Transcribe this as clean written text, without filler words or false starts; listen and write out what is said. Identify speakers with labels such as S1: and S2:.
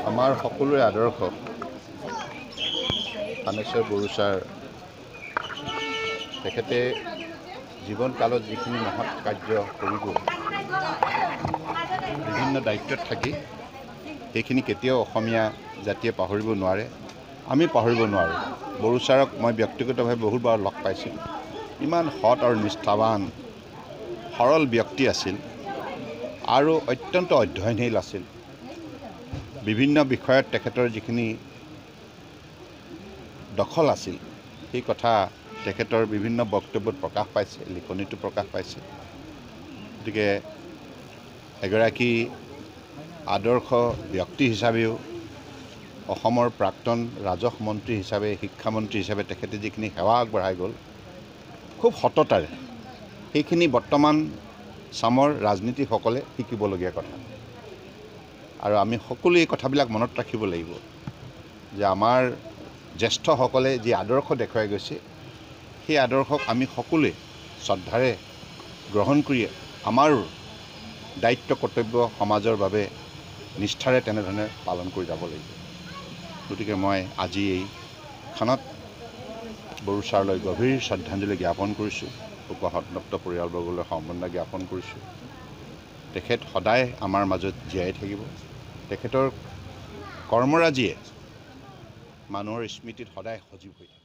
S1: আমাৰ সকলোৰে আদৰ্শ থানেশ্বৰ বড়োচাৰ তেখেতে জীৱন কালত যিখিনি মহৎ কাৰ্য কৰিব বিভিন্ন দায়িত্বত থাকি সেইখিনি কেতিয়াও অসমীয়া জাতিয়ে পাহৰিব নোৱাৰে আমি পাহৰিব নোৱাৰোঁ বড়োচাৰক মই ব্যক্তিগতভাৱে বহুবাৰ লগ পাইছিলোঁ ইমান সৎ আৰু নিষ্ঠাৱান সৰল ব্যক্তি আছিল আৰু অত্যন্ত অধ্যয়নশীল আছিল বিভিন্ন বিষয়ত তেখেতৰ যিখিনি দখল আছিল সেই কথা তেখেতৰ বিভিন্ন বক্তব্যত প্ৰকাশ পাইছে লিখনিতো প্ৰকাশ পাইছে গতিকে এগৰাকী আদৰ্শ ব্যক্তি হিচাপেও অসমৰ প্ৰাক্তন ৰাজহ মন্ত্ৰী হিচাপে শিক্ষামন্ত্ৰী হিচাপে তেখেতে যিখিনি সেৱা আগবঢ়াই গ'ল খুব সততাৰে সেইখিনি বৰ্তমান চামৰ ৰাজনীতিকসকলে শিকিবলগীয়া কথা আৰু আমি সকলোৱে এই কথাবিলাক মনত ৰাখিব লাগিব যে আমাৰ জ্যেষ্ঠসকলে যি আদৰ্শ দেখুৱাই গৈছে সেই আদৰ্শক আমি সকলোৱে শ্ৰদ্ধাৰে গ্ৰহণ কৰি আমাৰ দায়িত্ব কৰ্তব্য সমাজৰ বাবে নিষ্ঠাৰে তেনেধৰণে পালন কৰি যাব লাগিব গতিকে মই আজি এই ক্ষণত বড়োচাৰলৈ গভীৰ শ্ৰদ্ধাঞ্জলি জ্ঞাপন কৰিছোঁ শোকসন্তপ্ত পৰিয়ালবৰ্গলৈ সমবেদনা জ্ঞাপন কৰিছোঁ তেখেত সদায় আমাৰ মাজত জীয়াই থাকিব তেখেতৰ কৰ্মৰাজিয়ে মানুহৰ স্মৃতিত সদায় সজীৱ হৈ থাকে